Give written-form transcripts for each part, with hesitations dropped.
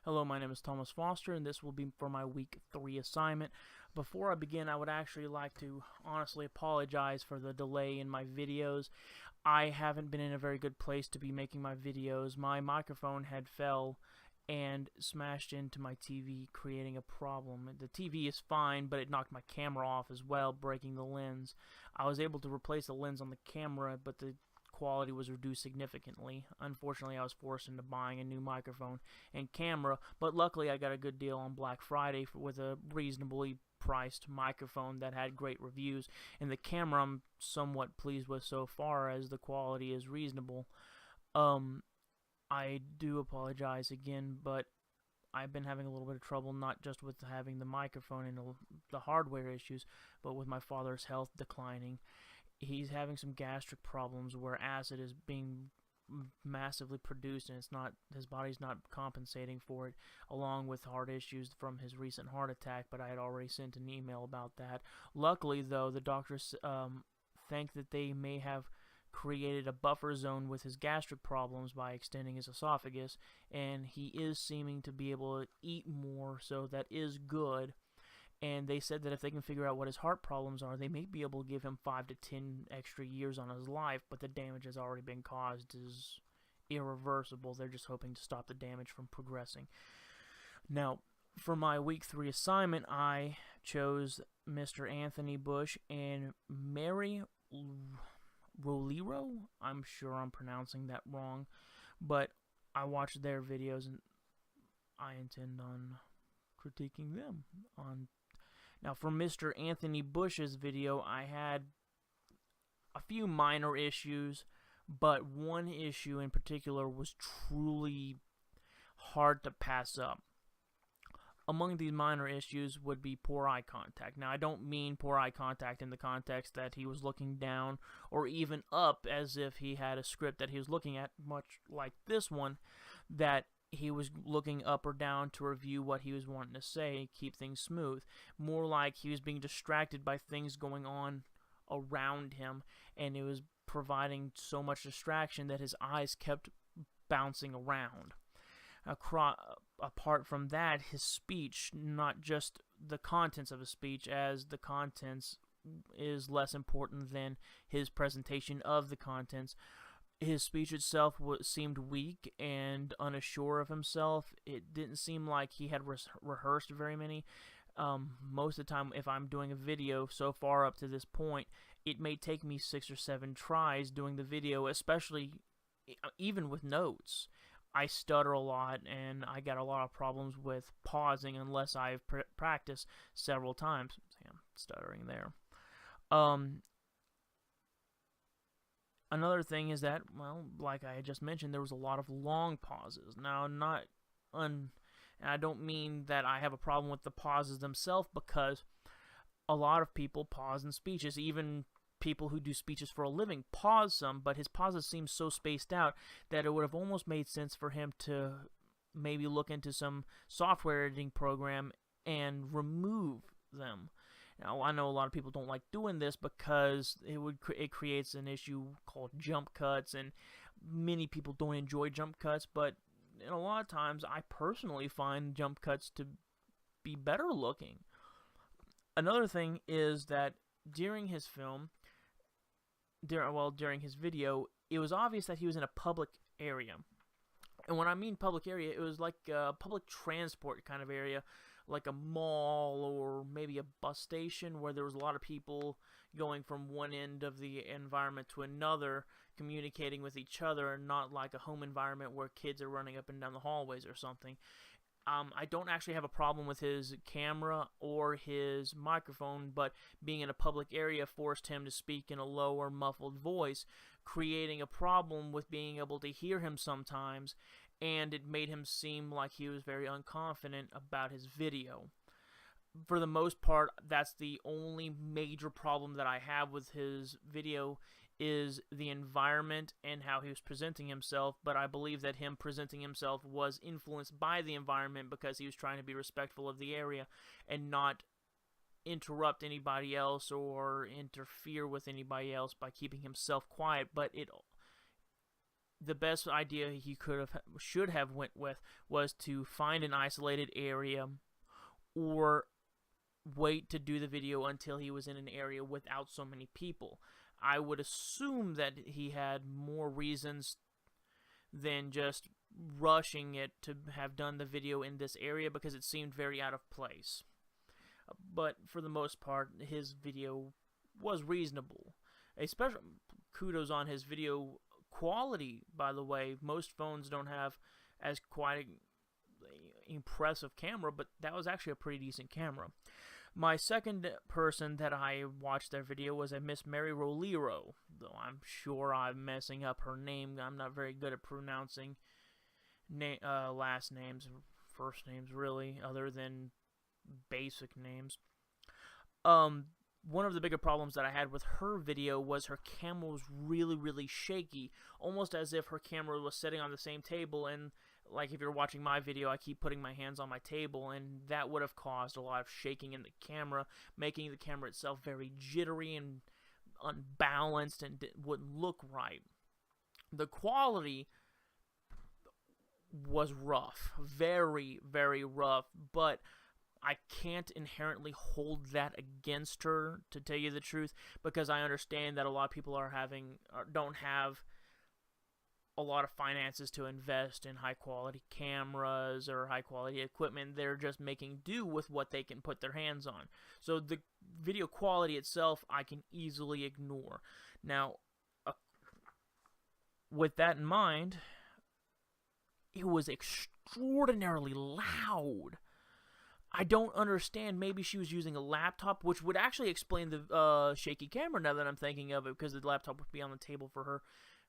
Hello, my name is Thomas Foster, and this will be for my week 3 assignment. Before I begin, I would actually like to honestly apologize for the delay in my videos. I haven't been in a very good place to be making my videos. My microphone had fell and smashed into my TV, creating a problem. The TV is fine, but it knocked my camera off as well, breaking the lens. I was able to replace the lens on the camera, but the quality was reduced significantly. Unfortunately, I was forced into buying a new microphone and camera, but luckily I got a good deal on Black Friday with a reasonably priced microphone that had great reviews, and the camera I'm somewhat pleased with so far, as the quality is reasonable. I do apologize again, but I've been having a little bit of trouble, not just with having the microphone and the hardware issues, but with my father's health declining. He's having some gastric problems where acid is being massively produced, and his body's not compensating for it, along with heart issues from his recent heart attack. But I had already sent an email about that. Luckily, though, the doctors think that they may have created a buffer zone with his gastric problems by extending his esophagus, and he is seeming to be able to eat more, so that is good. And they said that if they can figure out what his heart problems are, they may be able to give him 5 to 10 extra years on his life, but the damage has already been caused, is irreversible. They're just hoping to stop the damage from progressing. Now, for my week 3 assignment, I chose Mr. Anthony Bush and Mary Roliro. I'm sure I'm pronouncing that wrong, but I watched their videos and I intend on critiquing them on. Now, for Mr. Anthony Bush's video, I had a few minor issues, but one issue in particular was truly hard to pass up. Among these minor issues would be poor eye contact. Now, I don't mean poor eye contact in the context that he was looking down or even up as if he had a script that he was looking at, much like this one, that he was looking up or down to review what he was wanting to say, keep things smooth. More like he was being distracted by things going on around him, and it was providing so much distraction that his eyes kept bouncing around. Apart from that, his speech, not just the contents of his speech, as the contents is less important than his presentation of the contents. His speech itself seemed weak and unsure of himself. It didn't seem like he had rehearsed very many. Most of the time, if I'm doing a video so far up to this point, it may take me 6 or 7 tries doing the video, especially even with notes. I stutter a lot, and I got a lot of problems with pausing unless I've practiced several times. See, I'm stuttering there. Another thing is that, well, like I just mentioned, there was a lot of long pauses. Now, and I don't mean that I have a problem with the pauses themselves, because a lot of people pause in speeches. Even people who do speeches for a living pause some, but his pauses seem so spaced out that it would have almost made sense for him to maybe look into some software editing program and remove them. Now, I know a lot of people don't like doing this because it creates an issue called jump cuts, and many people don't enjoy jump cuts, but a lot of times I personally find jump cuts to be better looking. Another thing is that during his video, it was obvious that he was in a public area. And when I mean public area, it was like a public transport kind of area, like a mall or maybe a bus station, where there was a lot of people going from one end of the environment to another, communicating with each other, and not like a home environment where kids are running up and down the hallways or something. I don't actually have a problem with his camera or his microphone, but being in a public area forced him to speak in a lower, muffled voice, creating a problem with being able to hear him sometimes, and it made him seem like he was very unconfident about his video. For the most part, that's the only major problem that I have with his video, is the environment and how he was presenting himself, but I believe that him presenting himself was influenced by the environment, because he was trying to be respectful of the area and not interrupt anybody else or interfere with anybody else by keeping himself quiet. But the best idea he should have went with was to find an isolated area, or wait to do the video until he was in an area without so many people. I would assume that he had more reasons than just rushing it to have done the video in this area, because it seemed very out of place. But for the most part, his video was reasonable. A special kudos on his video quality, by the way. Most phones don't have as quite a impressive camera, but that was actually a pretty decent camera. My second person that I watched their video was a Miss Mary Roliro, though I'm sure I'm messing up her name. I'm not very good at pronouncing last names, first names really, other than basic names. One of the bigger problems that I had with her video was her camera was really, really shaky, almost as if her camera was sitting on the same table, and like if you're watching my video, I keep putting my hands on my table, and that would have caused a lot of shaking in the camera, making the camera itself very jittery and unbalanced, and it wouldn't look right. The quality was rough, very, very rough, but I can't inherently hold that against her, to tell you the truth, because I understand that a lot of people don't have a lot of finances to invest in high-quality cameras or high-quality equipment. They're just making do with what they can put their hands on. So the video quality itself, I can easily ignore. Now, with that in mind, it was extraordinarily loud. I don't understand. Maybe she was using a laptop, which would actually explain the shaky camera now that I'm thinking of it, because the laptop would be on the table for her.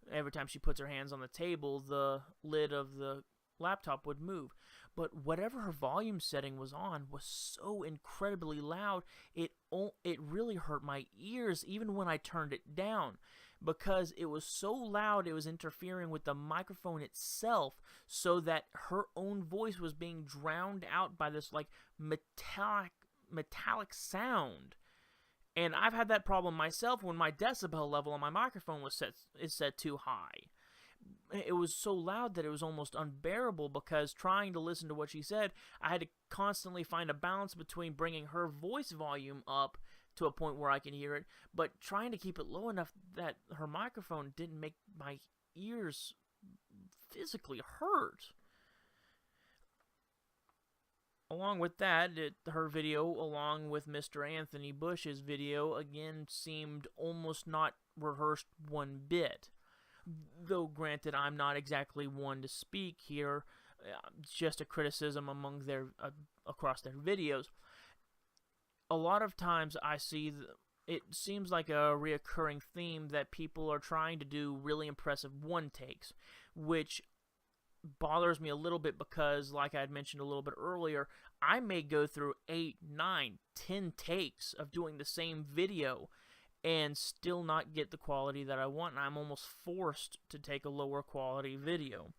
Every time she puts her hands on the table, the lid of the laptop would move. But whatever her volume setting was on was so incredibly loud, it really hurt my ears even when I turned it down, because it was so loud it was interfering with the microphone itself, so that her own voice was being drowned out by this like metallic sound. And I've had that problem myself when my decibel level on my microphone is set too high. It was so loud that it was almost unbearable, because trying to listen to what she said, I had to constantly find a balance between bringing her voice volume up to a point where I can hear it, but trying to keep it low enough that her microphone didn't make my ears physically hurt. Along with that, her video, along with Mr. Anthony Bush's video, again seemed almost not rehearsed one bit. Though, granted, I'm not exactly one to speak here, just a criticism across their videos. A lot of times I see it seems like a reoccurring theme that people are trying to do really impressive one-takes, which bothers me a little bit, because like I had mentioned a little bit earlier, I may go through 8, 9, 10 takes of doing the same video and still not get the quality that I want, and I'm almost forced to take a lower quality video.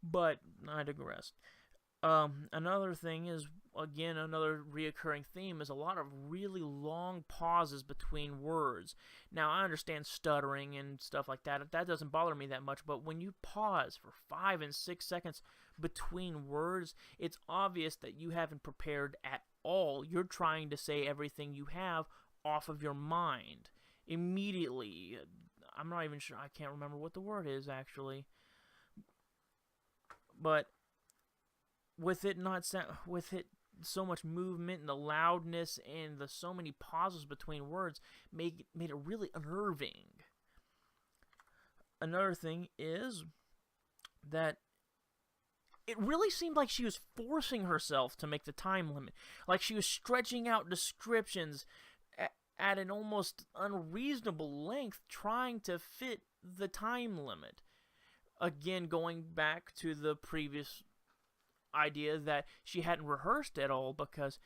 But I digress. Another thing is, again, another reoccurring theme is a lot of really long pauses between words. Now, I understand stuttering and stuff like that. That doesn't bother me that much, but when you pause for 5 and 6 seconds between words, it's obvious that you haven't prepared at all. You're trying to say everything you have off of your mind immediately. I'm not even sure. I can't remember what the word is, actually. But with it so much movement and the loudness and the so many pauses between words made it really unnerving. Another thing is that it really seemed like she was forcing herself to make the time limit. Like she was stretching out descriptions at an almost unreasonable length, trying to fit the time limit. Again, going back to the previous idea that she hadn't rehearsed at all, because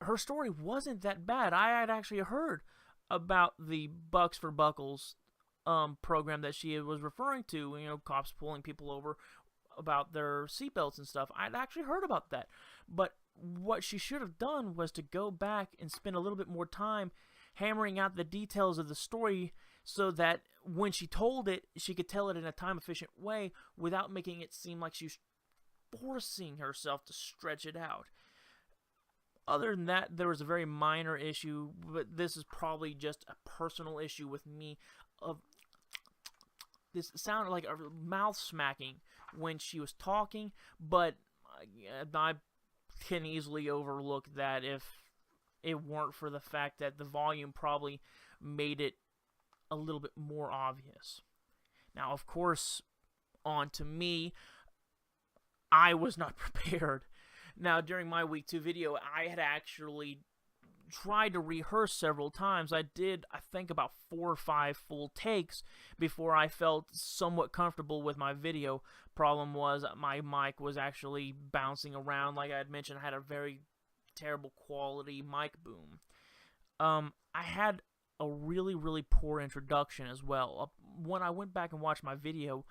her story wasn't that bad. I had actually heard about the Bucks for Buckles program that she was referring to, cops pulling people over about their seatbelts and stuff. I'd actually heard about that. But what she should have done was to go back and spend a little bit more time hammering out the details of the story, so that when she told it, she could tell it in a time-efficient way without making it seem like she was forcing herself to stretch it out. Other than that, there was a very minor issue, but this is probably just a personal issue with me. Of this sounded like a mouth smacking when she was talking, but I can easily overlook that if it weren't for the fact that the volume probably made it a little bit more obvious. Now, of course, on to me, I was not prepared. Now, during my week 2 video, I had actually tried to rehearse several times. I did, I think, about 4 or 5 full takes before I felt somewhat comfortable with my video. Problem was, my mic was actually bouncing around. Like I had mentioned, I had a very terrible quality mic boom. I had a really, really poor introduction as well. When I went back and watched my video,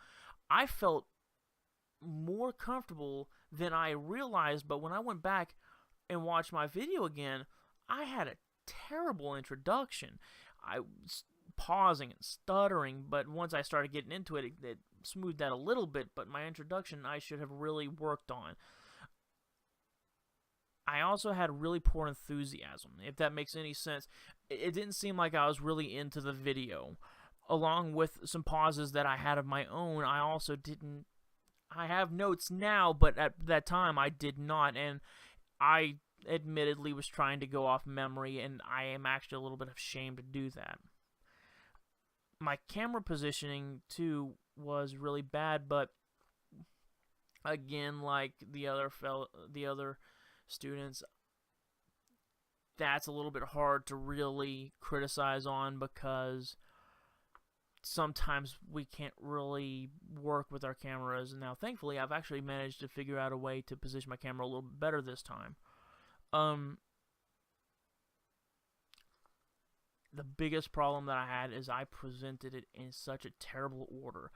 I felt more comfortable than I realized, but when I went back and watched my video again, I had a terrible introduction. I was pausing and stuttering, but once I started getting into it, it smoothed that a little bit, but my introduction I should have really worked on. I also had really poor enthusiasm, if that makes any sense. It didn't seem like I was really into the video. Along with some pauses that I had of my own, I also didn't. I have notes now, but at that time I did not, and I admittedly was trying to go off memory, and I am actually a little bit ashamed to do that. My camera positioning, too, was really bad, but again, like the other students, that's a little bit hard to really criticize on because sometimes we can't really work with our cameras. And now, thankfully, I've actually managed to figure out a way to position my camera a little bit better this time. The biggest problem that I had is I presented it in such a terrible order.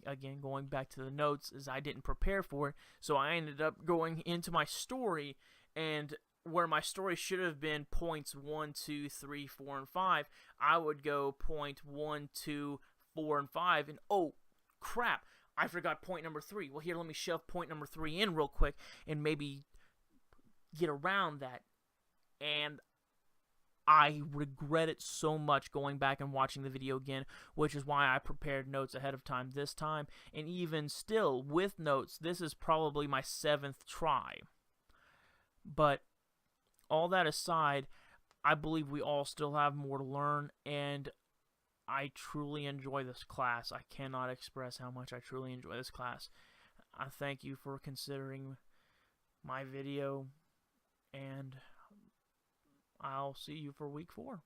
Again, going back to the notes, is I didn't prepare for it, so I ended up going into my story, and where my story should have been points 1, 2, 3, 4, and 5, I would go point 1, 2, 4, and 5, and oh, crap, I forgot point number 3. Well, here, let me shove point number 3 in real quick, and maybe get around that, and I regret it so much going back and watching the video again, which is why I prepared notes ahead of time this time, and even still, with notes, this is probably my 7th try. But all that aside, I believe we all still have more to learn, and I truly enjoy this class. I cannot express how much I truly enjoy this class. I thank you for considering my video, and I'll see you for week 4.